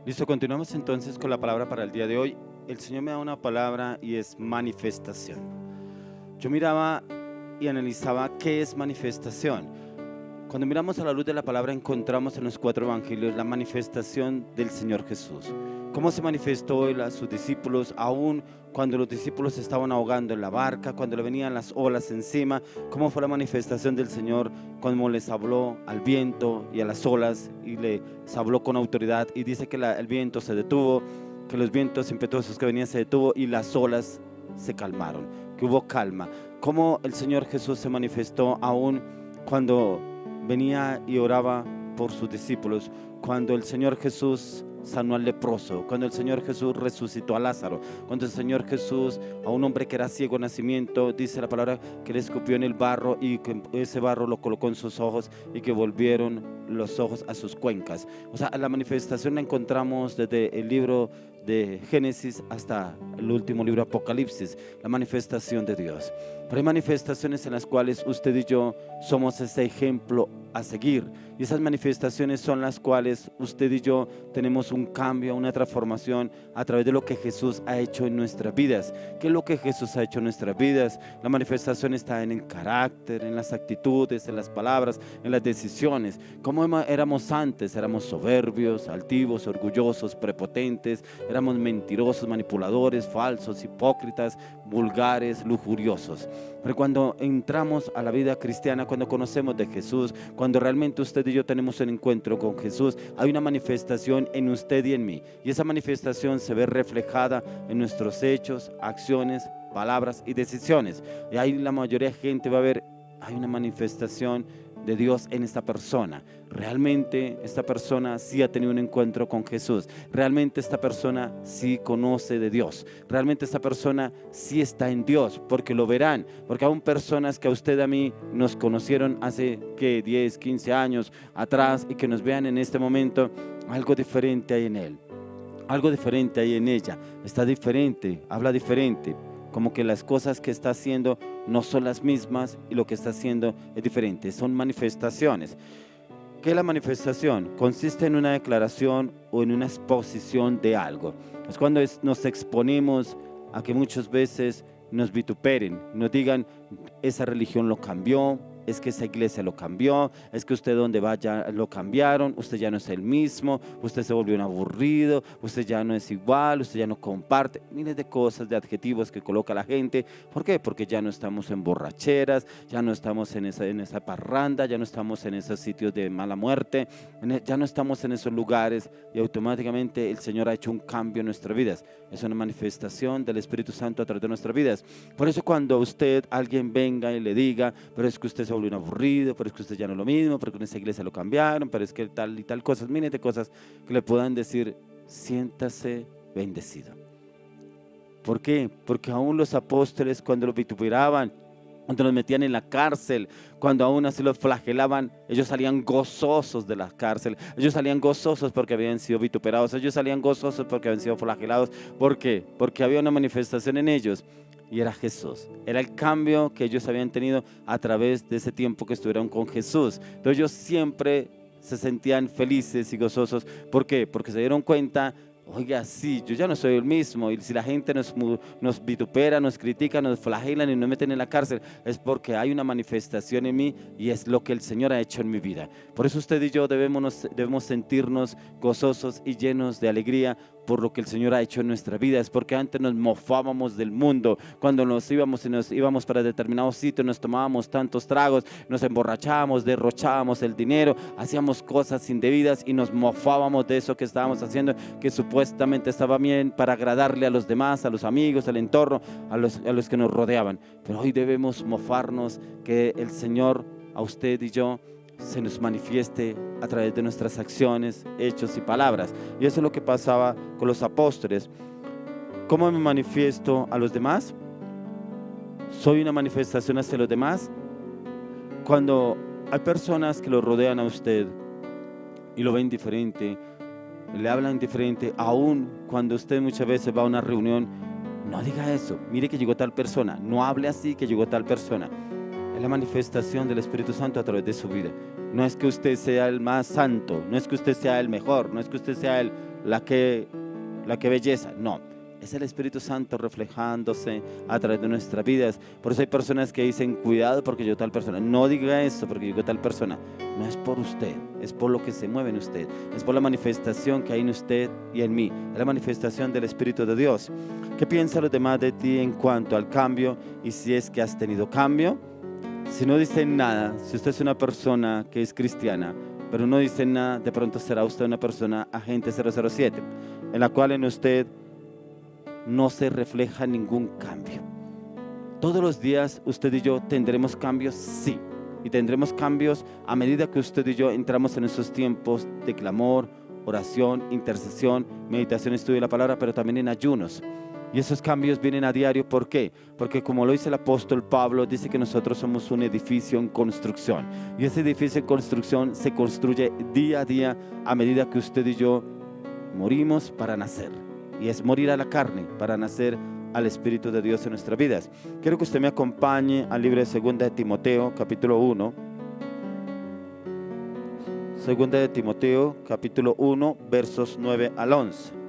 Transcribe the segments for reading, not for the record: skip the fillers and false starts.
Listo, continuamos entonces con la palabra para el día de hoy. El Señor me da una palabra y es manifestación. Yo miraba y analizaba qué es manifestación. Cuando miramos a la luz de la palabra encontramos en los 4 evangelios la manifestación del Señor Jesús. Cómo se manifestó Él a sus discípulos, aún cuando los discípulos se estaban ahogando en la barca, cuando le venían las olas encima. Cómo fue la manifestación del Señor cuando les habló al viento y a las olas y les habló con autoridad. Y dice que el viento se detuvo, que los vientos impetuosos que venían se detuvo y las olas se calmaron, que hubo calma. Cómo el Señor Jesús se manifestó aún cuando venía y oraba por sus discípulos, cuando el Señor Jesús sanó al leproso, cuando el Señor Jesús resucitó a Lázaro, cuando el Señor Jesús a un hombre que era ciego de nacimiento, dice la palabra que le escupió en el barro y que ese barro lo colocó en sus ojos y que volvieron los ojos a sus cuencas. O sea, la manifestación la encontramos desde el libro de Génesis hasta el último libro Apocalipsis, la manifestación de Dios. Pero hay manifestaciones en las cuales usted y yo somos ese ejemplo a seguir, y esas manifestaciones son las cuales usted y yo tenemos un cambio, una transformación a través de lo que Jesús ha hecho en nuestras vidas. ¿Qué es lo que Jesús ha hecho en nuestras vidas? La manifestación está en el carácter, en las actitudes, en las palabras, en las decisiones. ¿Cómo éramos antes? Éramos soberbios, altivos, orgullosos, prepotentes, éramos mentirosos, manipuladores, falsos, hipócritas, vulgares, lujuriosos. Pero cuando entramos a la vida cristiana, cuando conocemos de Jesús, cuando realmente usted y yo tenemos un encuentro con Jesús, hay una manifestación en usted y en mí, y esa manifestación se ve reflejada en nuestros hechos, acciones, palabras y decisiones. Y ahí la mayoría de gente va a ver, hay una manifestación de Dios en esta persona. Realmente esta persona sí ha tenido un encuentro con Jesús. Realmente esta persona sí conoce de Dios. Realmente esta persona sí está en Dios, porque lo verán. Porque aún personas que a usted y a mí nos conocieron hace 10, 15 años atrás y que nos vean en este momento, algo diferente hay en él. Algo diferente hay en ella. Está diferente, habla diferente. Como que las cosas que está haciendo no son las mismas y lo que está haciendo es diferente. Son manifestaciones. ¿Qué es la manifestación? Consiste en una declaración o en una exposición de algo. Es cuando nos exponemos a que muchas veces nos vituperen, nos digan, esa religión lo cambió, es que esa iglesia lo cambió, es que usted donde vaya lo cambiaron, usted ya no es el mismo, usted se volvió un aburrido, usted ya no es igual, usted ya no comparte, miles de cosas, de adjetivos que coloca la gente. ¿Por qué? Porque ya no estamos en borracheras, ya no estamos en esa parranda, ya no estamos en esos sitios de mala muerte, ya no estamos en esos lugares, y automáticamente el Señor ha hecho un cambio en nuestras vidas. Es una manifestación del Espíritu Santo a través de nuestras vidas. Por eso cuando alguien venga y le diga, pero es que usted se volvió un aburrido, pero es que usted ya no es lo mismo, porque en esa iglesia lo cambiaron, pero es que tal y tal cosas, miles de cosas que le puedan decir, siéntase bendecido. ¿Por qué? Porque aún los apóstoles cuando los vituperaban, cuando los metían en la cárcel, cuando aún así los flagelaban, ellos salían gozosos de la cárcel, ellos salían gozosos porque habían sido vituperados, ellos salían gozosos porque habían sido flagelados. ¿Por qué? Porque había una manifestación en ellos y era Jesús, era el cambio que ellos habían tenido a través de ese tiempo que estuvieron con Jesús. Entonces ellos siempre se sentían felices y gozosos. ¿Por qué? Porque se dieron cuenta, oiga, sí, yo ya no soy el mismo, y si la gente nos vitupera, nos critica, nos flagelan y nos meten en la cárcel, es porque hay una manifestación en mí y es lo que el Señor ha hecho en mi vida. Por eso usted y yo debemos sentirnos gozosos y llenos de alegría por lo que el Señor ha hecho en nuestra vida. Es porque antes nos mofábamos del mundo, cuando nos íbamos para determinados sitios, nos tomábamos tantos tragos, nos emborrachábamos, derrochábamos el dinero, hacíamos cosas indebidas y nos mofábamos de eso que estábamos haciendo, que supuestamente estaba bien para agradarle a los demás, a los amigos, al entorno, a los que nos rodeaban. Pero hoy debemos mofarnos que el Señor a usted y yo se nos manifieste a través de nuestras acciones, hechos y palabras. Y eso es lo que pasaba con los apóstoles. ¿Cómo me manifiesto a los demás? ¿Soy una manifestación hacia los demás? Cuando hay personas que lo rodean a usted y lo ven diferente, le hablan diferente, aún cuando usted muchas veces va a una reunión, no diga eso, mire que llegó tal persona, no hable así que llegó tal persona. la manifestación del Espíritu Santo a través de su vida. No es que usted sea el más santo, no es que usted sea el mejor, no es que usted sea la que belleza, no. Es el Espíritu Santo reflejándose a través de nuestras vidas. Por eso hay personas que dicen, cuidado porque yo tal persona. No diga eso porque yo tal persona. No es por usted, es por lo que se mueve en usted. Es por la manifestación que hay en usted y en mí. Es la manifestación del Espíritu de Dios. ¿Qué piensan los demás de ti en cuanto al cambio? Y si es que has tenido cambio. Si no dicen nada, si usted es una persona que es cristiana, pero no dice nada, de pronto será usted una persona agente 007, en la cual en usted no se refleja ningún cambio. Todos los días usted y yo tendremos cambios, sí, y tendremos cambios a medida que usted y yo entramos en esos tiempos de clamor, oración, intercesión, meditación, estudio de la palabra, pero también en ayunos. Y esos cambios vienen a diario. ¿Por qué? Porque como lo dice el apóstol Pablo, dice que nosotros somos un edificio en construcción. Y ese edificio en construcción se construye día a día a medida que usted y yo morimos para nacer. Y es morir a la carne para nacer al Espíritu de Dios en nuestras vidas. Quiero que usted me acompañe al libro de 2 de Timoteo, capítulo 1. 2 de Timoteo, capítulo 1, versos 9 al 11.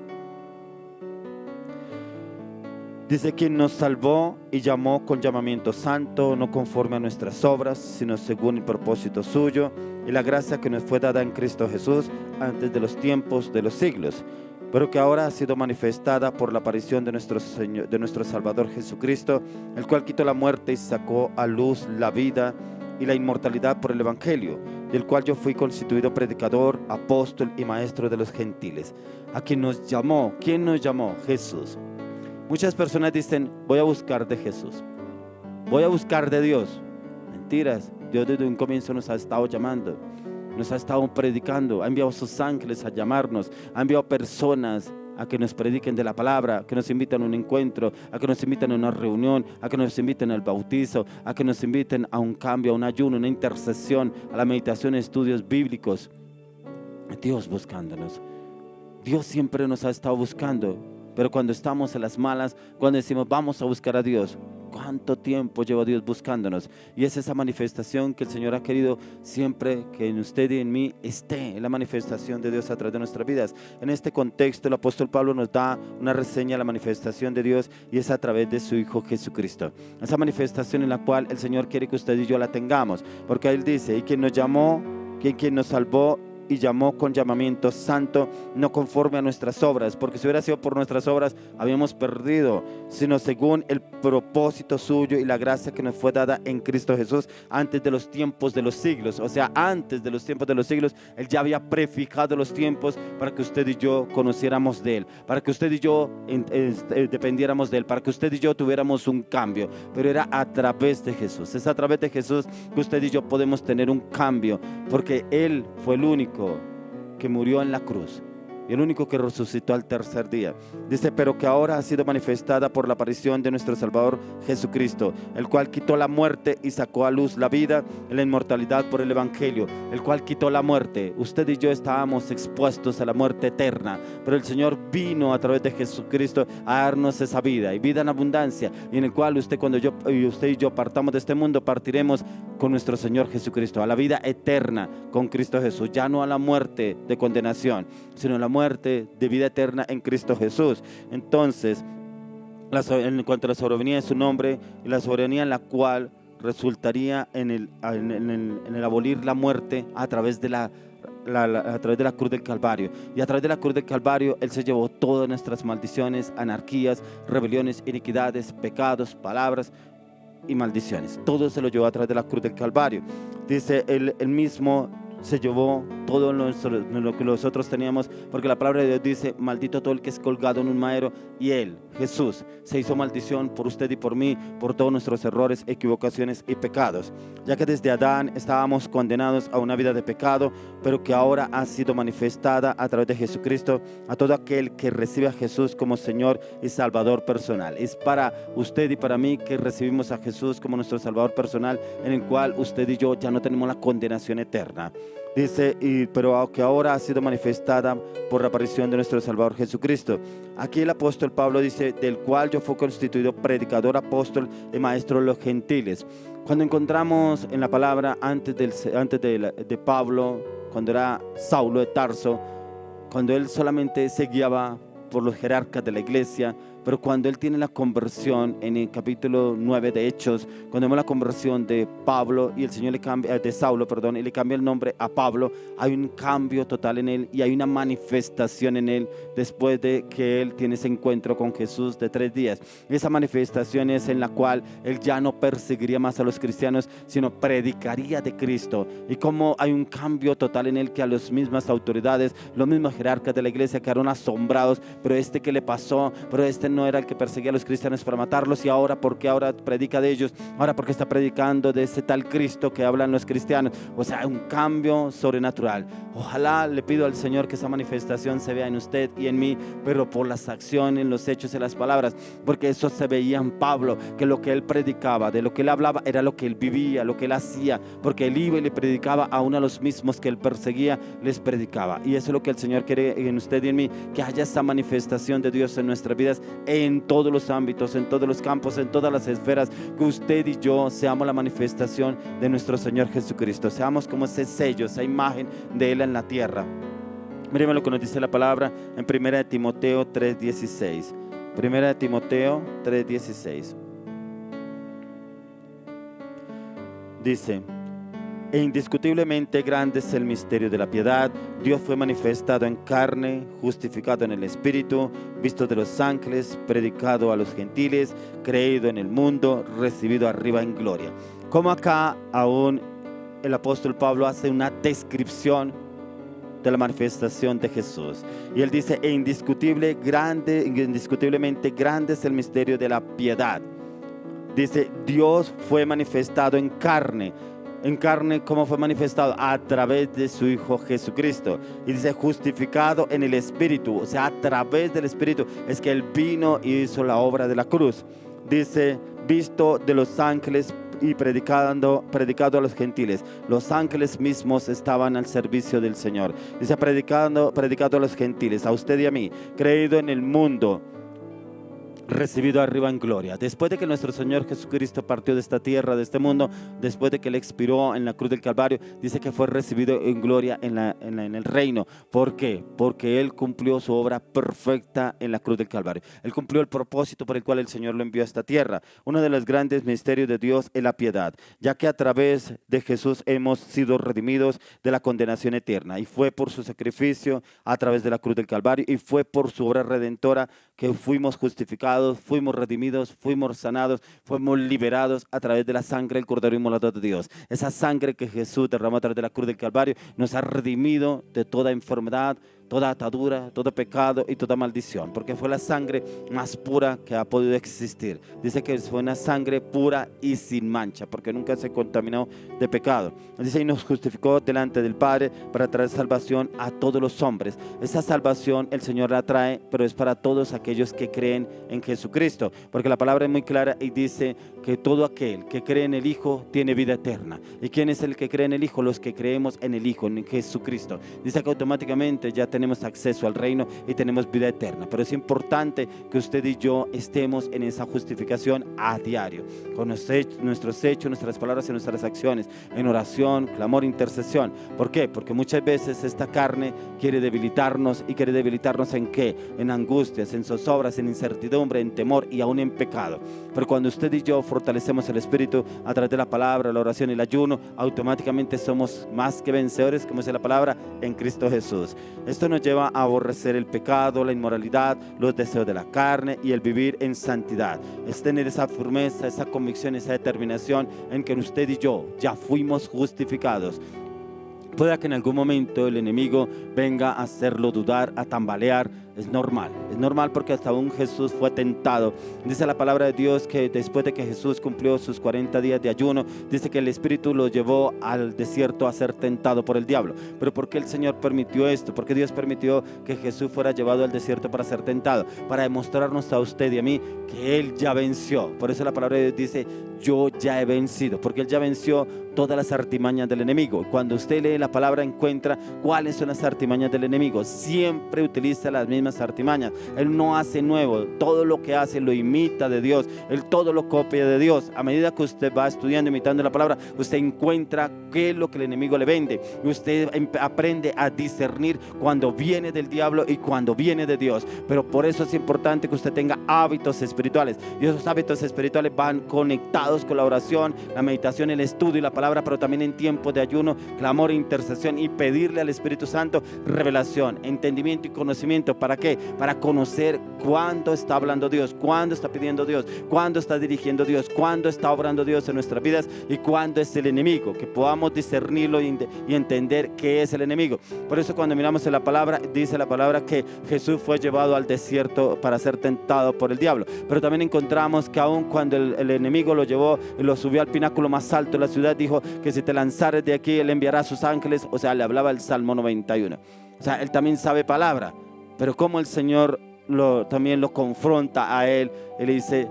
Dice: quien nos salvó y llamó con llamamiento santo, no conforme a nuestras obras, sino según el propósito suyo, y la gracia que nos fue dada en Cristo Jesús antes de los tiempos de los siglos, pero que ahora ha sido manifestada por la aparición de nuestro Salvador Jesucristo, el cual quitó la muerte y sacó a luz la vida y la inmortalidad por el Evangelio, del cual yo fui constituido predicador, apóstol y maestro de los gentiles. A quien nos llamó, ¿quién nos llamó? Jesús. Muchas personas dicen, voy a buscar de Jesús, voy a buscar de Dios. Mentiras. Dios desde un comienzo nos ha estado llamando, nos ha estado predicando, ha enviado sus ángeles a llamarnos, ha enviado personas a que nos prediquen de la palabra, que nos invitan a un encuentro, a que nos inviten a una reunión, a que nos inviten al bautizo, a que nos inviten a un cambio, a un ayuno, a una intercesión, a la meditación, a estudios bíblicos. Dios buscándonos. Dios siempre nos ha estado buscando, pero cuando estamos en las malas, cuando decimos vamos a buscar a Dios, ¿cuánto tiempo lleva Dios buscándonos? Y es esa manifestación que el Señor ha querido siempre que en usted y en mí esté, en la manifestación de Dios a través de nuestras vidas. En este contexto el apóstol Pablo nos da una reseña de la manifestación de Dios, y es a través de su Hijo Jesucristo. Esa manifestación en la cual el Señor quiere que usted y yo la tengamos, porque Él dice, y quien nos llamó, quien nos salvó y llamó con llamamiento santo, no conforme a nuestras obras, porque si hubiera sido por nuestras obras habíamos perdido, sino según el propósito suyo y la gracia que nos fue dada en Cristo Jesús antes de los tiempos de los siglos. O sea, antes de los tiempos de los siglos Él ya había prefijado los tiempos para que usted y yo conociéramos de Él, para que usted y yo dependiéramos de Él, para que usted y yo tuviéramos un cambio. Pero era a través de Jesús, es a través de Jesús que usted y yo podemos tener un cambio, porque Él fue el único que murió en la cruz y el único que resucitó al tercer día. Dice, pero que ahora ha sido manifestada por la aparición de nuestro Salvador Jesucristo, el cual quitó la muerte y sacó a luz la vida y la inmortalidad por el Evangelio, el cual quitó la muerte. Usted y yo estábamos expuestos a la muerte eterna, pero el Señor vino a través de Jesucristo a darnos esa vida y vida en abundancia, y en el cual usted y yo partamos de este mundo, partiremos con nuestro Señor Jesucristo a la vida eterna con Cristo Jesús, ya no a la muerte de condenación, sino a la muerte de vida eterna en Cristo Jesús. Entonces, en cuanto a la soberanía de su nombre y la soberanía en la cual resultaría en el abolir la muerte a través de a través de la cruz del Calvario. Y a través de la cruz del Calvario Él se llevó todas nuestras maldiciones, anarquías, rebeliones, iniquidades, pecados, palabras y maldiciones. Todo se lo llevó a través de la cruz del Calvario. Dice, él mismo se llevó todo lo que nosotros teníamos, porque la palabra de Dios dice, maldito todo el que es colgado en un madero, y Él, Jesús, se hizo maldición por usted y por mí, por todos nuestros errores, equivocaciones y pecados, ya que desde Adán estábamos condenados a una vida de pecado, pero que ahora ha sido manifestada a través de Jesucristo a todo aquel que recibe a Jesús como Señor y Salvador personal. Es para usted y para mí que recibimos a Jesús como nuestro Salvador personal, en el cual usted y yo ya no tenemos la condenación eterna. Dice, pero que ahora ha sido manifestada por la aparición de nuestro Salvador Jesucristo. Aquí el apóstol Pablo dice, del cual yo fui constituido predicador, apóstol y maestro de los gentiles. Cuando encontramos en la palabra antes de Pablo, cuando era Saulo de Tarso, cuando él solamente se guiaba por los jerarcas de la iglesia, pero cuando él tiene la conversión en el capítulo 9 de Hechos, cuando vemos la conversión de Pablo y el Señor le cambia, de Saulo, perdón, y le cambia el nombre a Pablo, hay un cambio total en él y hay una manifestación en él después de que él tiene ese encuentro con Jesús de 3 días. Esa manifestación es en la cual él ya no perseguiría más a los cristianos, sino predicaría de Cristo. Y como hay un cambio total en él, que a las mismas autoridades, los mismos jerarcas de la iglesia quedaron asombrados, pero ¿qué le pasó? Pero no era el que perseguía a los cristianos para matarlos, y ahora, ¿por qué ahora predica de ellos? Ahora, porque está predicando de ese tal Cristo que hablan los cristianos. O sea, un cambio sobrenatural. Ojalá, le pido al Señor que esa manifestación se vea en usted y en mí, pero por las acciones, los hechos y las palabras, porque eso se veía en Pablo, que lo que él predicaba, de lo que él hablaba, era lo que él vivía, lo que él hacía, porque él iba y le predicaba a uno de los mismos que él perseguía, les predicaba. Y eso es lo que el Señor quiere en usted y en mí, que haya esa manifestación de Dios en nuestras vidas, en todos los ámbitos, en todos los campos, en todas las esferas, que usted y yo seamos la manifestación de nuestro Señor Jesucristo, seamos como ese sello, esa imagen de Él en la tierra. Miren lo que nos dice la palabra en 1 Timoteo 3:16. 1 Timoteo 3:16. Dice: e indiscutiblemente grande es el misterio de la piedad. Dios fue manifestado en carne, justificado en el Espíritu, visto de los ángeles, predicado a los gentiles, creído en el mundo, recibido arriba en gloria. Como acá aún el apóstol Pablo hace una descripción de la manifestación de Jesús, y él dice: e indiscutiblemente grande es el misterio de la piedad. Dice: Dios fue manifestado en carne. En carne, ¿cómo fue manifestado? A través de su Hijo Jesucristo. Y dice: justificado en el Espíritu. O sea, a través del Espíritu es que Él vino y hizo la obra de la cruz. Dice: visto de los ángeles y predicado a los gentiles. Los ángeles mismos estaban al servicio del Señor. Dice: predicado a los gentiles, a usted y a mí, creído en el mundo, recibido arriba en gloria. Después de que nuestro Señor Jesucristo partió de esta tierra, de este mundo, después de que Él expiró en la cruz del Calvario, dice que fue recibido en gloria en el reino. ¿Por qué? Porque Él cumplió su obra perfecta en la cruz del Calvario. Él cumplió el propósito por el cual el Señor lo envió a esta tierra. Uno de los grandes misterios de Dios es la piedad, ya que a través de Jesús hemos sido redimidos de la condenación eterna, y fue por su sacrificio a través de la cruz del Calvario, y fue por su obra redentora que fuimos justificados, fuimos redimidos, fuimos sanados, fuimos liberados a través de la sangre del Cordero inmolado de Dios. Esa sangre que Jesús derramó a través de la cruz del Calvario nos ha redimido de toda enfermedad, toda atadura, todo pecado y toda maldición, porque fue la sangre más pura que ha podido existir. Dice que fue una sangre pura y sin mancha, porque nunca se contaminó de pecado. Dice: y nos justificó delante del Padre para traer salvación a todos los hombres. Esa salvación el Señor la trae, pero es para todos aquellos que creen en Jesucristo, porque la palabra es muy clara y dice que todo aquel que cree en el Hijo tiene vida eterna. ¿Y quién es el que cree en el Hijo? Los que creemos en el Hijo, en Jesucristo. Dice que automáticamente ya tenemos acceso al reino y tenemos vida eterna. Pero es importante que usted y yo estemos en esa justificación a diario, con nuestros hechos, nuestras palabras y nuestras acciones, en oración, clamor, intercesión. ¿Por qué? Porque muchas veces esta carne quiere debilitarnos. ¿Y quiere debilitarnos en qué? En angustias, en zozobras, en incertidumbre, en temor y aún en pecado. Pero cuando usted y yo fortalecemos el Espíritu a través de la palabra, la oración y el ayuno, automáticamente somos más que vencedores, como dice la palabra, en Cristo Jesús. Esto nos lleva a aborrecer el pecado, la inmoralidad, los deseos de la carne y el vivir en santidad. Es tener esa firmeza, esa convicción, esa determinación en que usted y yo ya fuimos justificados. Puede que en algún momento el enemigo venga a hacerlo dudar, a tambalear. Es normal porque hasta aún Jesús fue tentado. Dice la palabra de Dios que después de que Jesús cumplió sus 40 días de ayuno, dice que el Espíritu lo llevó al desierto a ser tentado por el diablo. Pero ¿por qué el Señor permitió esto? ¿Por qué Dios permitió que Jesús fuera llevado al desierto para ser tentado? Para demostrarnos a usted y a mí que Él ya venció. Por eso la palabra de Dios dice: yo ya he vencido, porque Él ya venció todas las artimañas del enemigo. Cuando usted lee la palabra encuentra cuáles son las artimañas del enemigo. Siempre utiliza las mismas artimañas. Él no hace nuevo, todo lo que hace lo imita de Dios, Él todo lo copia de Dios. A medida que usted va estudiando, imitando la palabra, usted encuentra qué es lo que el enemigo le vende, y usted aprende a discernir cuando viene del diablo y cuando viene de Dios. Pero por eso es importante que usted tenga hábitos espirituales, y esos hábitos espirituales van conectados con la oración, la meditación, el estudio y la palabra, pero también en tiempos de ayuno, clamor e intercesión, y pedirle al Espíritu Santo revelación, entendimiento y conocimiento. ¿Para qué? Para conocer cuándo está hablando Dios, cuándo está pidiendo Dios, cuándo está dirigiendo Dios, cuándo está obrando Dios en nuestras vidas y cuándo es el enemigo, que podamos discernirlo y entender qué es el enemigo. Por eso cuando miramos en la palabra, dice la palabra que Jesús fue llevado al desierto para ser tentado por el diablo, pero también encontramos que aun cuando el enemigo lo llevó y lo subió al pináculo más alto de la ciudad, dijo que si te lanzares de aquí, Él enviará a sus ángeles. O sea, le hablaba el Salmo 91. O sea, Él también sabe palabra, pero como el Señor también lo confronta a Él, Él dice,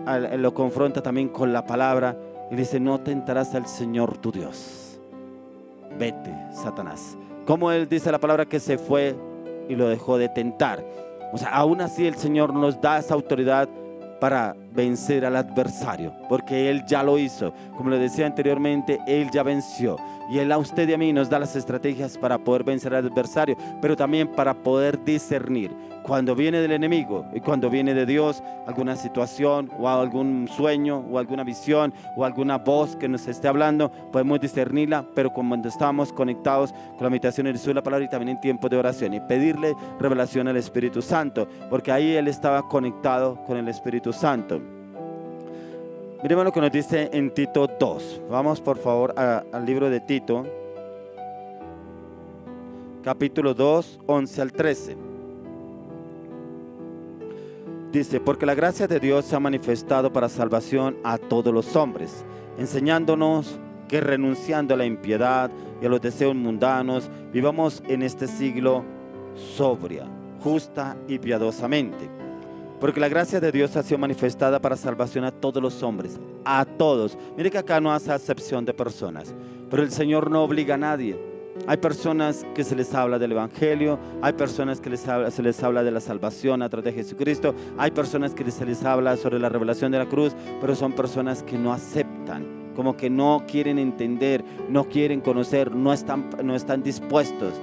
Él lo confronta también con la palabra, y dice: no tentarás al Señor tu Dios. Vete, Satanás. Como Él dice la palabra que se fue y lo dejó de tentar. O sea, aún así el Señor nos da esa autoridad para vencer al adversario, porque Él ya lo hizo. Como le decía anteriormente, Él ya venció, y Él a usted y a mí nos da las estrategias para poder vencer al adversario, pero también para poder discernir cuando viene del enemigo y cuando viene de Dios, alguna situación o algún sueño o alguna visión o alguna voz que nos esté hablando. Podemos discernirla, pero cuando estamos conectados con la meditación y la palabra, y también en tiempo de oración, y pedirle revelación al Espíritu Santo, porque ahí Él estaba conectado con el Espíritu Santo. Miremos lo que nos dice en Tito 2. Vamos por favor al libro de Tito, capítulo 2, 11 al 13. Dice: porque la gracia de Dios se ha manifestado para salvación a todos los hombres, enseñándonos que renunciando a la impiedad y a los deseos mundanos, vivamos en este siglo sobria, justa y piadosamente. Porque la gracia de Dios ha sido manifestada para salvación a todos los hombres, a todos. Mire que acá no hace acepción de personas, pero el Señor no obliga a nadie. Hay personas que se les habla del Evangelio, hay personas que se les habla de la salvación a través de Jesucristo, hay personas que se les habla sobre la revelación de la cruz, pero son personas que no aceptan, como que no quieren entender, no quieren conocer, no están dispuestos.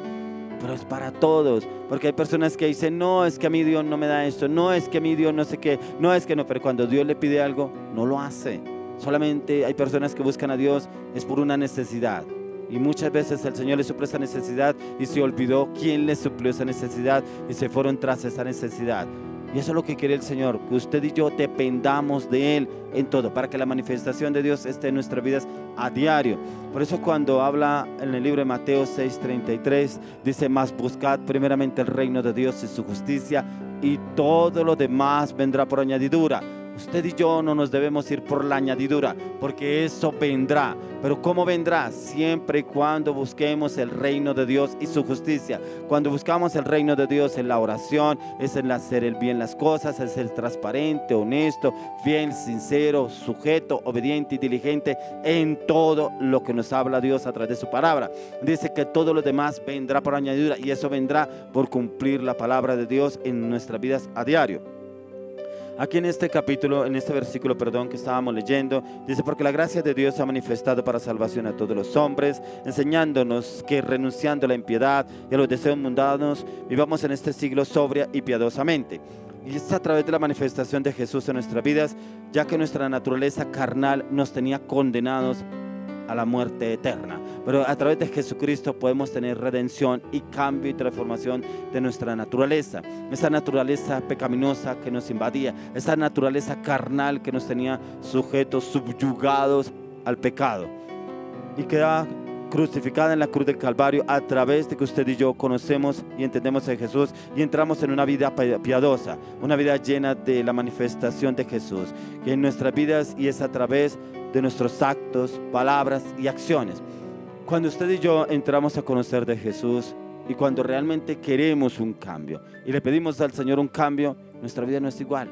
Pero es para todos, porque hay personas que dicen: no, es que a mí Dios no me da esto, no, es que a mí Dios no sé qué, no, es que no. Pero cuando Dios le pide algo, no lo hace. Solamente hay personas que buscan a Dios es por una necesidad, y muchas veces el Señor les suplió esa necesidad y se olvidó quién les suplió esa necesidad, y se fueron tras esa necesidad. Y eso es lo que quiere el Señor, que usted y yo dependamos de Él en todo, para que la manifestación de Dios esté en nuestras vidas a diario. Por eso cuando habla en el libro de Mateo 6:33, dice: mas buscad primeramente el reino de Dios y su justicia, y todo lo demás vendrá por añadidura. Usted y yo no nos debemos ir por la añadidura, porque eso vendrá. Pero ¿cómo vendrá? Siempre y cuando busquemos el reino de Dios y su justicia. Cuando buscamos el reino de Dios en la oración, es en hacer el bien las cosas, es ser transparente, honesto, fiel, sincero, sujeto, obediente y diligente en todo lo que nos habla Dios a través de su palabra. Dice que todo lo demás vendrá por añadidura, y eso vendrá por cumplir la palabra de Dios en nuestras vidas a diario. Aquí en este capítulo, en este versículo, que estábamos leyendo, dice: porque la gracia de Dios se ha manifestado para salvación a todos los hombres, enseñándonos que renunciando a la impiedad y a los deseos mundanos, vivamos en este siglo sobria y piadosamente. Y es a través de la manifestación de Jesús en nuestras vidas, ya que nuestra naturaleza carnal nos tenía condenados a la muerte eterna, pero a través de Jesucristo podemos tener redención y cambio y transformación de nuestra naturaleza. Esa naturaleza pecaminosa que nos invadía, esa naturaleza carnal que nos tenía sujetos, subyugados al pecado, y queda crucificada en la cruz del Calvario a través de que usted y yo conocemos y entendemos a Jesús, y entramos en una vida piadosa, una vida llena de la manifestación de Jesús, que en nuestras vidas, y es a través de nuestros actos, palabras y acciones. Cuando usted y yo entramos a conocer de Jesús, y cuando realmente queremos un cambio y le pedimos al Señor un cambio, nuestra vida no es igual.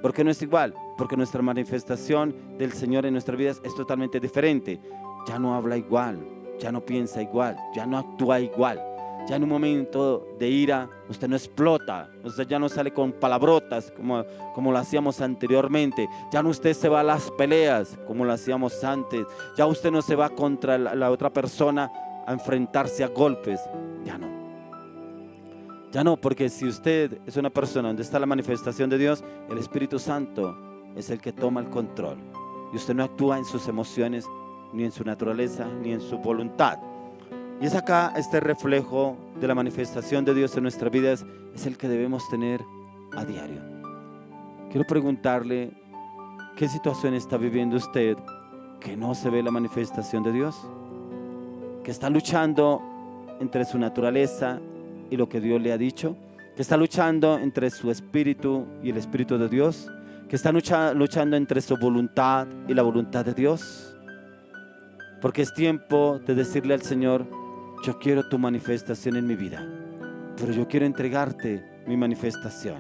¿Por qué no es igual? porque nuestra manifestación del Señor en nuestras vidas es totalmente diferente. Ya no habla igual, ya no piensa igual, ya no actúa igual. Ya en un momento de ira usted no explota, usted ya no sale con palabrotas como lo hacíamos anteriormente. Ya no usted se va a las peleas como lo hacíamos antes. Ya usted no se va contra la otra persona a enfrentarse a golpes. Ya no. Ya no, porque si usted es una persona donde está la manifestación de Dios, el Espíritu Santo es el que toma el control. Y usted no actúa en sus emociones, ni en su naturaleza, ni en su voluntad. Y es acá este reflejo de la manifestación de Dios en nuestras vidas, es el que debemos tener a diario. Quiero preguntarle, ¿qué situación está viviendo usted que no se ve la manifestación de Dios? ¿Que está luchando entre su naturaleza y lo que Dios le ha dicho? ¿Que está luchando entre su espíritu y el espíritu de Dios? ¿Que está luchando entre su voluntad y la voluntad de Dios? Porque es tiempo de decirle al Señor: yo quiero tu manifestación en mi vida, pero yo quiero entregarte mi manifestación.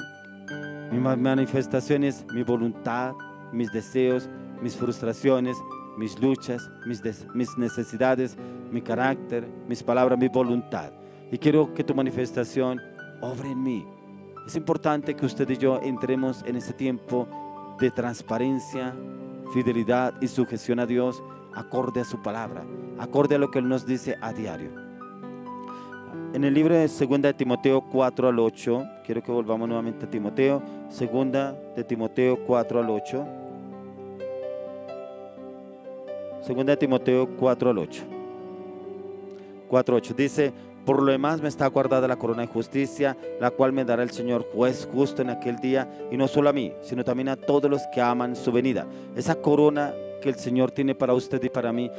Mi manifestación es mi voluntad, mis deseos, mis frustraciones, mis luchas, mis necesidades, mi carácter, mis palabras, mi voluntad. Y quiero que tu manifestación obre en mí. Es importante que usted y yo entremos en este tiempo de transparencia, fidelidad y sujeción a Dios, acorde a su palabra, acorde a lo que Él nos dice a diario. En el libro de 2 de Timoteo 4 al 8, quiero que volvamos nuevamente a Timoteo, 2 de Timoteo 4 al 8. 2 de Timoteo 4 al 8. 4:8 dice: por lo demás me está guardada la corona de justicia, la cual me dará el Señor juez justo en aquel día, y no solo a mí, sino también a todos los que aman su venida. Esa corona que el Señor tiene para usted y para mí,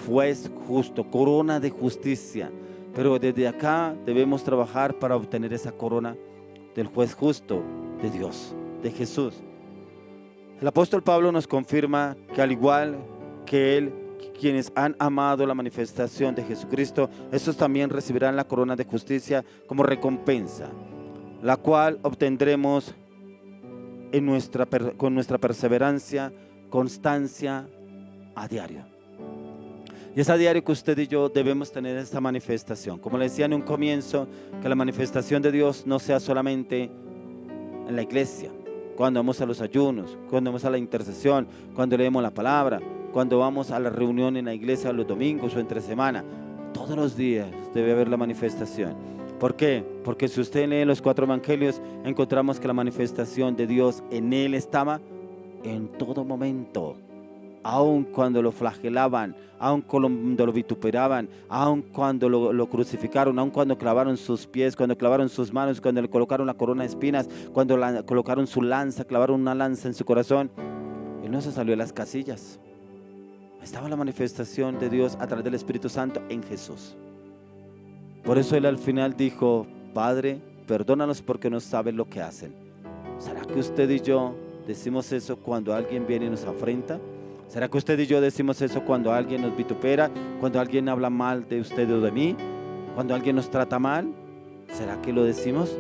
juez justo, corona de justicia. Pero desde acá debemos trabajar para obtener esa corona del juez justo de Dios, de Jesús. El apóstol Pablo nos confirma que al igual que él, quienes han amado la manifestación de Jesucristo, estos también recibirán la corona de justicia como recompensa, la cual obtendremos con nuestra perseverancia, constancia a diario. Y es a diario que usted y yo debemos tener esta manifestación. Como le decía en un comienzo, que la manifestación de Dios no sea solamente en la iglesia, cuando vamos a los ayunos, cuando vamos a la intercesión, cuando leemos la palabra, cuando vamos a la reunión en la iglesia los domingos o entre semana. Todos los días debe haber la manifestación. ¿Por qué? Porque si usted lee los 4 evangelios, encontramos que la manifestación de Dios en Él estaba en todo momento. Aun cuando lo flagelaban, aun cuando lo vituperaban, aun cuando lo crucificaron, aun cuando clavaron sus pies, cuando clavaron sus manos, cuando le colocaron la corona de espinas, cuando colocaron su lanza, clavaron una lanza en su corazón, Él no se salió de las casillas. Estaba la manifestación de Dios a través del Espíritu Santo en Jesús. Por eso Él al final dijo: Padre, perdónalos porque no saben lo que hacen. ¿Será que usted y yo decimos eso cuando alguien viene y nos afrenta? ¿Será que usted y yo decimos eso cuando alguien nos vitupera, cuando alguien habla mal de usted o de mí, cuando alguien nos trata mal? ¿Será que lo decimos?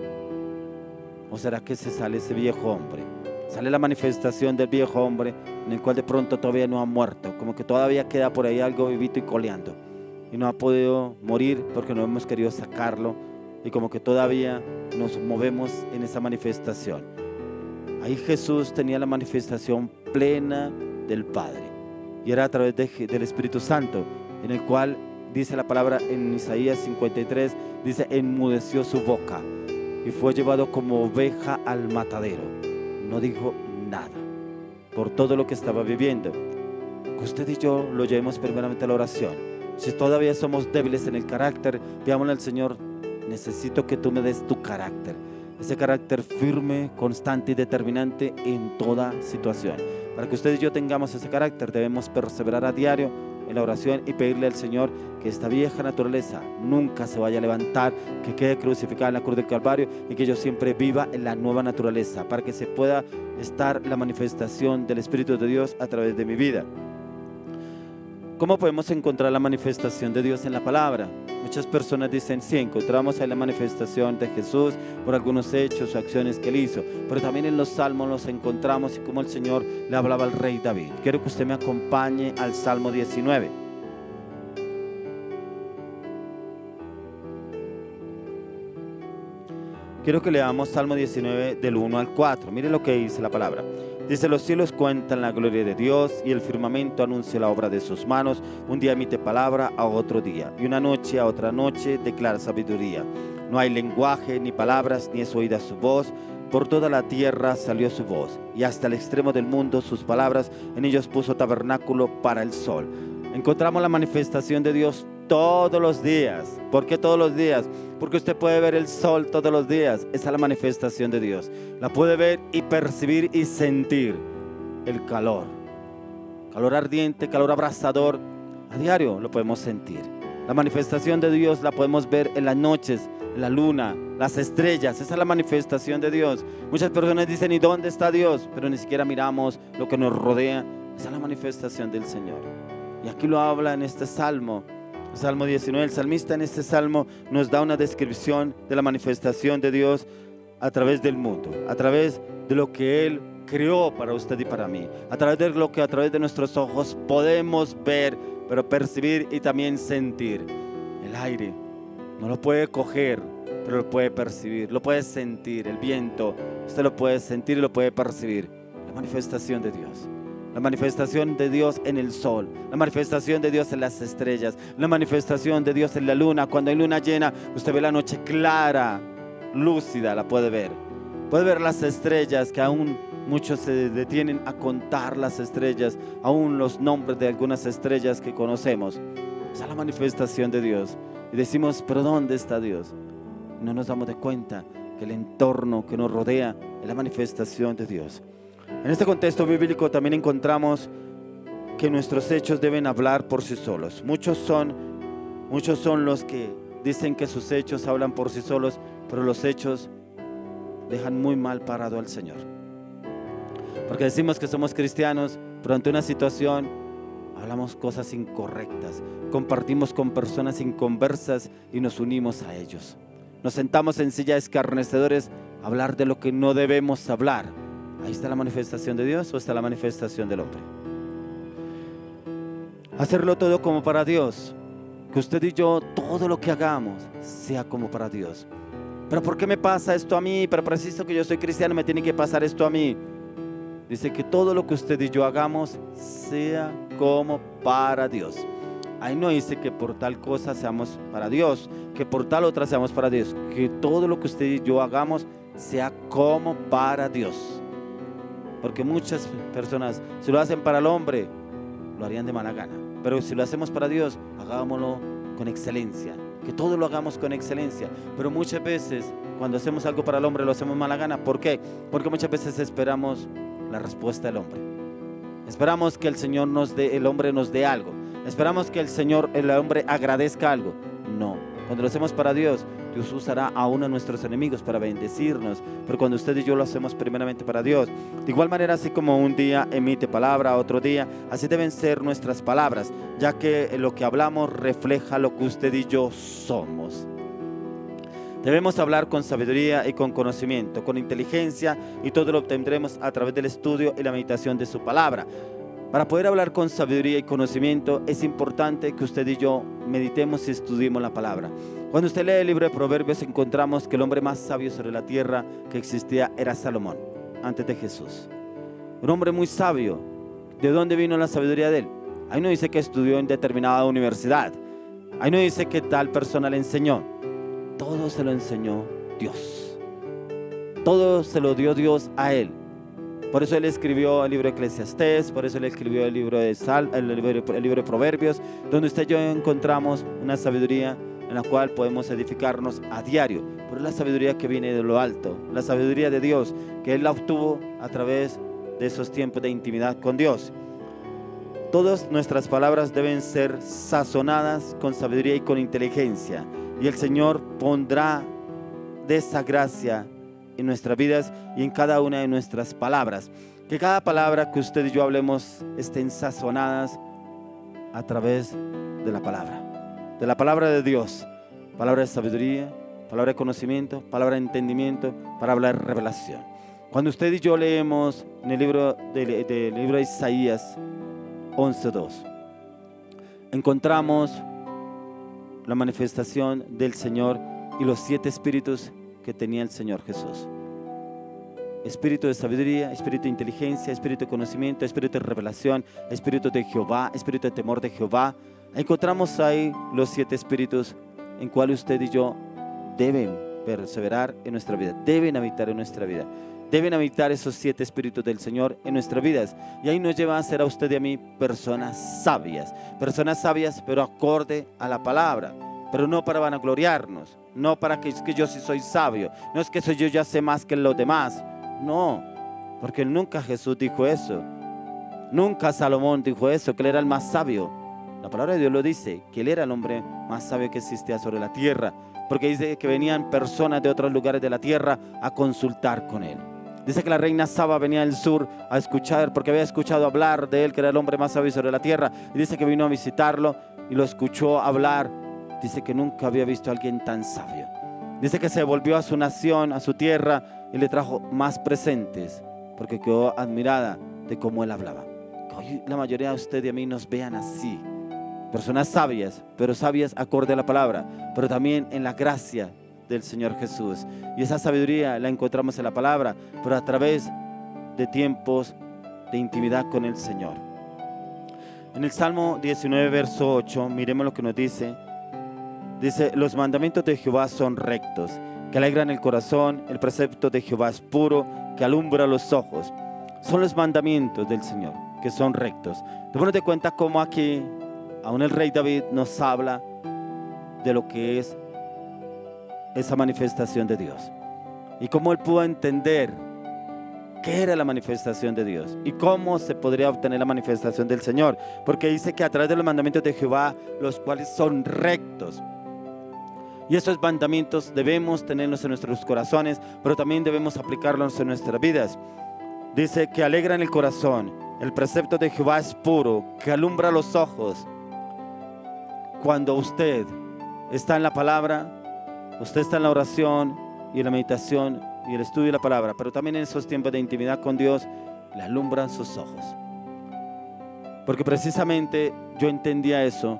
¿O será que se sale ese viejo hombre? Sale la manifestación del viejo hombre en el cual de pronto todavía no ha muerto, como que todavía queda por ahí algo vivito y coleando, y no ha podido morir porque no hemos querido sacarlo, y como que todavía nos movemos en esa manifestación. Ahí Jesús tenía la manifestación plena del Padre, y era a través del Espíritu Santo, en el cual dice la palabra en Isaías 53, dice: enmudeció su boca y fue llevado como oveja al matadero. No dijo nada por todo lo que estaba viviendo. Que usted y yo lo llevemos primeramente a la oración. Si todavía somos débiles en el carácter, pidámosle al Señor: necesito que tú me des tu carácter, ese carácter firme, constante y determinante en toda situación. Para que usted y yo tengamos ese carácter, debemos perseverar a diario en la oración y pedirle al Señor que esta vieja naturaleza nunca se vaya a levantar, que quede crucificada en la cruz del Calvario, y que yo siempre viva en la nueva naturaleza, para que se pueda estar la manifestación del Espíritu de Dios a través de mi vida. ¿Cómo podemos encontrar la manifestación de Dios en la palabra? Muchas personas dicen, sí, encontramos ahí la manifestación de Jesús por algunos hechos o acciones que Él hizo, pero también en los salmos los encontramos y cómo el Señor le hablaba al rey David. Quiero que usted me acompañe al Salmo 19. Quiero que leamos Salmo 19 del 1 al 4. Mire lo que dice la palabra. Dice: los cielos cuentan la gloria de Dios y el firmamento anuncia la obra de sus manos. Un día emite palabra a otro día y una noche a otra noche declara sabiduría. No hay lenguaje ni palabras ni es oída su voz. Por toda la tierra salió su voz y hasta el extremo del mundo sus palabras. En ellos puso tabernáculo para el sol. Encontramos la manifestación de Dios todos los días. ¿Por qué todos los días? Porque usted puede ver el sol todos los días. Esa es la manifestación de Dios. La puede ver y percibir y sentir. El calor. Calor ardiente, calor abrasador. A diario lo podemos sentir. La manifestación de Dios la podemos ver en las noches, en la luna, las estrellas. Esa es la manifestación de Dios. Muchas personas dicen: ¿y dónde está Dios? Pero ni siquiera miramos lo que nos rodea. Esa es la manifestación del Señor. Y aquí lo habla en este salmo. Salmo 19, el salmista en este salmo nos da una descripción de la manifestación de Dios a través del mundo, a través de lo que Él creó para usted y para mí, a través de lo que a través de nuestros ojos podemos ver, pero percibir y también sentir. El aire no lo puede coger, pero lo puede percibir, lo puede sentir. El viento, usted lo puede sentir y lo puede percibir. La manifestación de Dios. La manifestación de Dios en el sol, la manifestación de Dios en las estrellas, la manifestación de Dios en la luna. Cuando hay luna llena, usted ve la noche clara, lúcida, la puede ver. Puede ver las estrellas, que aún muchos se detienen a contar las estrellas, aún los nombres de algunas estrellas que conocemos. Esa es la manifestación de Dios. Y decimos: ¿pero dónde está Dios? No nos damos de cuenta que el entorno que nos rodea es la manifestación de Dios. En este contexto bíblico también encontramos que nuestros hechos deben hablar por sí solos. Muchos son los que dicen que sus hechos hablan por sí solos, pero los hechos dejan muy mal parado al Señor. Porque decimos que somos cristianos, pero ante una situación hablamos cosas incorrectas, compartimos con personas inconversas y nos unimos a ellos. Nos sentamos en silla de escarnecedores a hablar de lo que no debemos hablar. ¿Ahí está la manifestación de Dios o está la manifestación del hombre? Hacerlo todo como para Dios. Que usted y yo, todo lo que hagamos, sea como para Dios. ¿Pero por qué me pasa esto a mí? Pero preciso que yo soy cristiano, me tiene que pasar esto a mí. Dice que todo lo que usted y yo hagamos, sea como para Dios. Ahí no dice que por tal cosa seamos para Dios, que por tal otra seamos para Dios. Que todo lo que usted y yo hagamos, sea como para Dios. Porque muchas personas, si lo hacen para el hombre, lo harían de mala gana. Pero si lo hacemos para Dios, hagámoslo con excelencia. Que todo lo hagamos con excelencia. Pero muchas veces, cuando hacemos algo para el hombre, lo hacemos mala gana. ¿Por qué? Porque muchas veces esperamos la respuesta del hombre. Esperamos que el hombre nos dé algo. Esperamos que el hombre agradezca algo. No. Cuando lo hacemos para Dios, Dios usará aún a nuestros enemigos para bendecirnos. Pero cuando usted y yo lo hacemos primeramente para Dios, de igual manera, así como un día emite palabra, otro día, así deben ser nuestras palabras, ya que lo que hablamos refleja lo que usted y yo somos. Debemos hablar con sabiduría y con conocimiento, con inteligencia, y todo lo obtendremos a través del estudio y la meditación de su palabra. Para poder hablar con sabiduría y conocimiento, es importante que usted y yo meditemos y estudiemos la palabra. Cuando usted lee el libro de Proverbios, encontramos que el hombre más sabio sobre la tierra que existía era Salomón, antes de Jesús. Un hombre muy sabio. ¿De dónde vino la sabiduría de él? Ahí no dice que estudió en determinada universidad. Ahí no dice que tal persona le enseñó. Todo se lo enseñó Dios. Todo se lo dio Dios a él. Por eso él escribió el libro de Eclesiastés, por eso él escribió el libro de Proverbios, donde usted y yo encontramos una sabiduría en la cual podemos edificarnos a diario. Pero es la sabiduría que viene de lo alto, la sabiduría de Dios, que él la obtuvo a través de esos tiempos de intimidad con Dios. Todas nuestras palabras deben ser sazonadas con sabiduría y con inteligencia. Y el Señor pondrá de esa gracia en nuestras vidas y en cada una de nuestras palabras. Que cada palabra que usted y yo hablemos estén sazonadas a través de la palabra de Dios, palabra de sabiduría, palabra de conocimiento, palabra de entendimiento, palabra de revelación. Cuando usted y yo leemos en el libro de Isaías 11:2, encontramos la manifestación del Señor y los 7 espíritus que tenía el Señor Jesús. Espíritu de sabiduría, espíritu de inteligencia, espíritu de conocimiento, espíritu de revelación, espíritu de Jehová, espíritu de temor de Jehová. Encontramos ahí los 7 espíritus en cuales usted y yo deben perseverar en nuestra vida, deben habitar en nuestra vida. Deben habitar esos 7 espíritus del Señor en nuestras vidas. Y ahí nos lleva a ser a usted y a mí personas sabias, pero acorde a la palabra, pero no para vanagloriarnos, no para que es que yo sí soy sabio, no es que yo ya sé más que los demás. No, porque nunca Jesús dijo eso, nunca Salomón dijo eso, que él era el más sabio. La palabra de Dios lo dice, que él era el hombre más sabio que existía sobre la tierra, porque dice que venían personas de otros lugares de la tierra a consultar con él. Dice que la reina Saba venía del sur a escuchar, porque había escuchado hablar de él, que era el hombre más sabio sobre la tierra, y dice que vino a visitarlo y lo escuchó hablar. Dice que nunca había visto a alguien tan sabio. Dice que se volvió a su nación, a su tierra, y le trajo más presentes, porque quedó admirada de cómo él hablaba. Que hoy la mayoría de ustedes y a mí nos vean así, personas sabias, pero sabias acorde a la palabra, pero también en la gracia del Señor Jesús. Y esa sabiduría la encontramos en la palabra, pero a través de tiempos de intimidad con el Señor. En el Salmo 19, verso 8, miremos lo que nos dice. Dice: los mandamientos de Jehová son rectos, que alegran el corazón. El precepto de Jehová es puro, que alumbra los ojos. Son los mandamientos del Señor, que son rectos. Démonos de cuenta cómo aquí aún el rey David nos habla de lo que es esa manifestación de Dios, y cómo él pudo entender qué era la manifestación de Dios y cómo se podría obtener la manifestación del Señor, porque dice que a través de los mandamientos de Jehová, los cuales son rectos. Y esos mandamientos debemos tenerlos en nuestros corazones, pero también debemos aplicarlos en nuestras vidas. Dice que alegran el corazón. El precepto de Jehová es puro, que alumbra los ojos. Cuando usted está en la palabra, usted está en la oración y en la meditación y el estudio de la palabra, pero también en esos tiempos de intimidad con Dios, le alumbran sus ojos. Porque precisamente yo entendía eso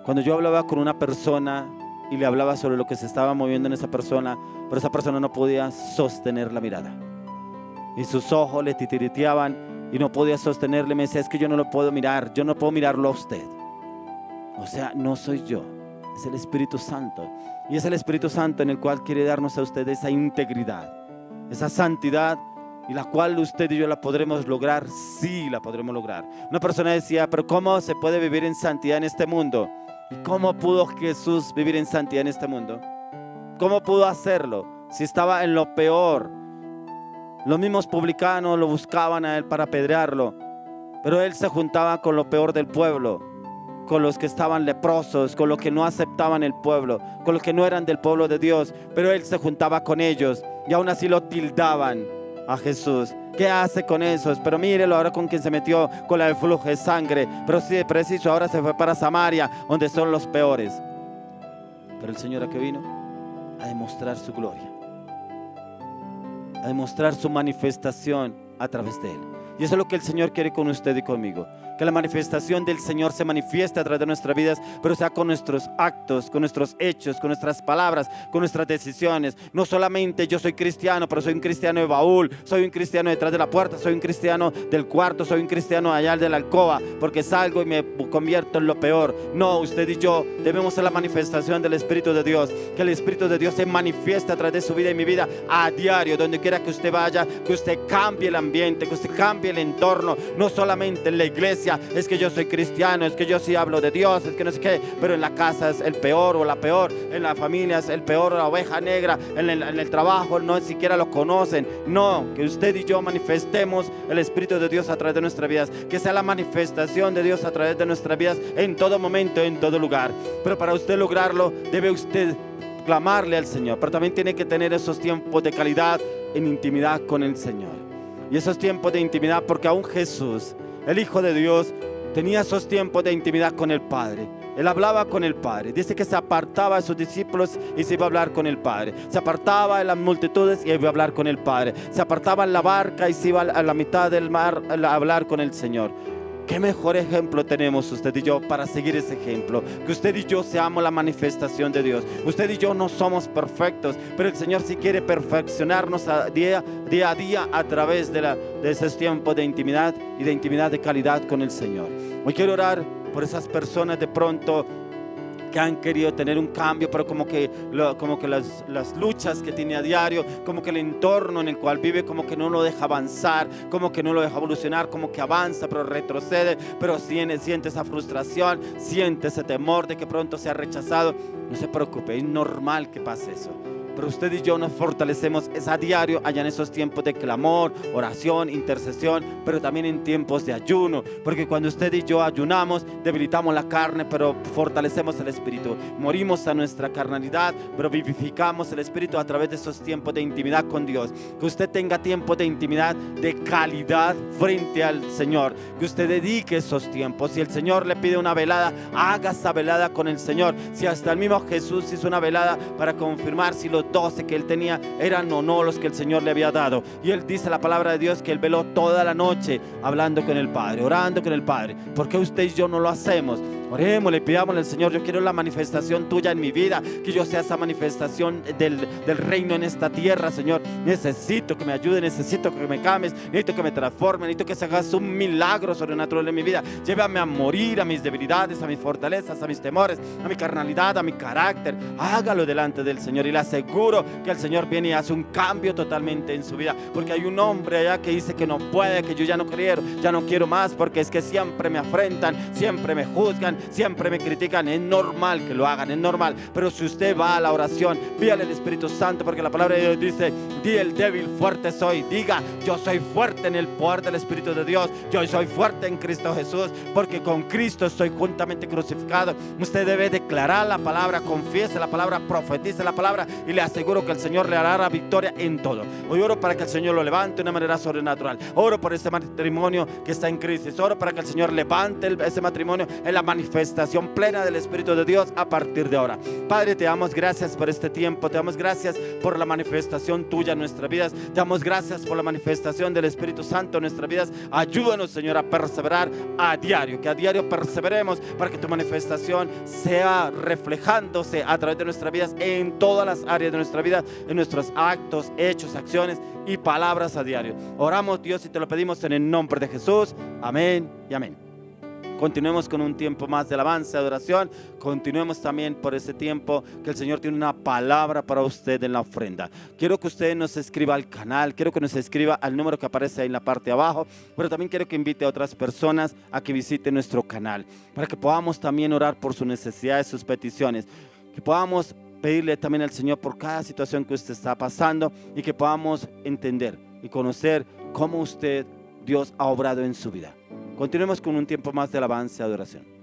cuando yo hablaba con una persona y le hablaba sobre lo que se estaba moviendo en esa persona, pero esa persona no podía sostener la mirada y sus ojos le titiriteaban y no podía sostenerle. Me decía: es que yo no lo puedo mirar, yo no puedo mirarlo a usted. O sea, no soy yo, es el Espíritu Santo. Y es el Espíritu Santo en el cual quiere darnos a usted esa integridad, esa santidad, y la cual usted y yo la podremos lograr. Sí, la podremos lograr. Una persona decía: pero ¿cómo se puede vivir en santidad en este mundo? ¿Y cómo pudo Jesús vivir en santidad en este mundo? ¿Cómo pudo hacerlo si estaba en lo peor? Los mismos publicanos lo buscaban a él para apedrearlo, pero él se juntaba con lo peor del pueblo, con los que estaban leprosos, con los que no aceptaban el pueblo, con los que no eran del pueblo de Dios, pero él se juntaba con ellos y aún así lo tildaban a Jesús. ¿Qué hace con esos? Pero mírelo ahora con quien se metió con el flujo de sangre, pero sí, preciso, ahora se fue para Samaria, donde son los peores. Pero el Señor, ¿a qué vino? A demostrar su gloria, a demostrar su manifestación a través de él. Y eso es lo que el Señor quiere con usted y conmigo, que la manifestación del Señor se manifieste a través de nuestras vidas, pero sea con nuestros actos, con nuestros hechos, con nuestras palabras, con nuestras decisiones. No solamente yo soy cristiano, pero soy un cristiano de baúl, soy un cristiano detrás de la puerta, soy un cristiano del cuarto, soy un cristiano allá de la alcoba, porque salgo y me convierto en lo peor. No, usted y yo debemos ser la manifestación del Espíritu de Dios, que el Espíritu de Dios se manifieste a través de su vida y mi vida a diario, donde quiera que usted vaya, que usted cambie el ambiente, que usted cambie el entorno, no solamente en la iglesia. Es que yo soy cristiano, es que yo sí hablo de Dios, es que no sé qué, pero en la casa es el peor o la peor, en la familia es el peor o la oveja negra, en el trabajo no siquiera lo conocen. No, que usted y yo manifestemos el Espíritu de Dios a través de nuestras vidas, que sea la manifestación de Dios a través de nuestras vidas en todo momento, en todo lugar. Pero para usted lograrlo, debe usted clamarle al Señor, pero también tiene que tener esos tiempos de calidad en intimidad con el Señor. Y esos tiempos de intimidad, porque aún Jesús, el Hijo de Dios, tenía esos tiempos de intimidad con el Padre. Él hablaba con el Padre. Dice que se apartaba de sus discípulos y se iba a hablar con el Padre. Se apartaba de las multitudes y iba a hablar con el Padre. Se apartaba en la barca y se iba a la mitad del mar a hablar con el Señor. ¿Qué mejor ejemplo tenemos usted y yo para seguir ese ejemplo? Que usted y yo seamos la manifestación de Dios. Usted y yo no somos perfectos, pero el Señor sí quiere perfeccionarnos día a día a través de esos tiempos de intimidad y de intimidad de calidad con el Señor. Hoy quiero orar por esas personas de pronto que han querido tener un cambio, pero como que las luchas que tiene a diario, como que el entorno en el cual vive, como que no lo deja avanzar, como que no lo deja evolucionar, como que avanza pero retrocede, pero siente esa frustración, siente ese temor de que pronto sea rechazado. No se preocupe, es normal que pase eso. Pero usted y yo nos fortalecemos a diario allá en esos tiempos de clamor, oración, intercesión, pero también en tiempos de ayuno. Porque cuando usted y yo ayunamos, debilitamos la carne, pero fortalecemos el espíritu. Morimos a nuestra carnalidad, pero vivificamos el espíritu a través de esos tiempos de intimidad con Dios. Que usted tenga tiempos de intimidad de calidad frente al Señor. Que usted dedique esos tiempos. Si el Señor le pide una velada, haga esa velada con el Señor. Si hasta el mismo Jesús hizo una velada para confirmar si los 12 que él tenía eran o no los que el Señor le había dado. Y él dice la palabra de Dios que él veló toda la noche hablando con el Padre, orando con el Padre. ¿Por qué usted y yo no lo hacemos? Oremos, le pidamos al Señor: yo quiero la manifestación tuya en mi vida, que yo sea esa manifestación del reino en esta tierra, Señor. Necesito que me ayude, necesito que me cambies, necesito que me transforme, necesito que se hagas un milagro sobrenatural en mi vida. Llévame a morir a mis debilidades, a mis fortalezas, a mis temores, a mi carnalidad, a mi carácter. Hágalo delante del Señor y le aseguro que el Señor viene y hace un cambio totalmente en su vida. Porque hay un hombre allá que dice que no puede, que yo ya no quiero más, porque es que siempre me afrentan, siempre me juzgan, siempre me critican. Es normal que lo hagan, es normal. Pero si usted va a la oración, pídale al Espíritu Santo, porque la palabra de Dios dice: di el débil, fuerte soy. Diga: yo soy fuerte en el poder del Espíritu de Dios. Yo soy fuerte en Cristo Jesús, porque con Cristo estoy juntamente crucificado. Usted debe declarar la palabra, confiese la palabra, profetice la palabra, y le aseguro que el Señor le hará la victoria en todo. Hoy oro para que el Señor lo levante de una manera sobrenatural. Oro por ese matrimonio que está en crisis. Oro para que el Señor levante ese matrimonio en la manifestación plena del Espíritu de Dios a partir de ahora. Padre, te damos gracias por este tiempo. Te damos gracias por la manifestación tuya en nuestras vidas. Te damos gracias por la manifestación del Espíritu Santo en nuestras vidas. Ayúdanos, Señor, a perseverar a diario. Que a diario perseveremos para que tu manifestación sea reflejándose a través de nuestras vidas en todas las áreas de nuestra vida, en nuestros actos, hechos, acciones y palabras a diario. Oramos, Dios, y te lo pedimos en el nombre de Jesús. Amén y amén. Continuemos con un tiempo más de alabanza, de adoración. Continuemos también por ese tiempo que el Señor tiene una palabra para usted en la ofrenda. Quiero que usted nos escriba al canal, quiero que nos escriba al número que aparece ahí en la parte de abajo, pero también quiero que invite a otras personas a que visiten nuestro canal, para que podamos también orar por sus necesidades, sus peticiones, que podamos pedirle también al Señor por cada situación que usted está pasando, y que podamos entender y conocer cómo Dios ha obrado en su vida. Continuemos con un tiempo más de alabanza y adoración.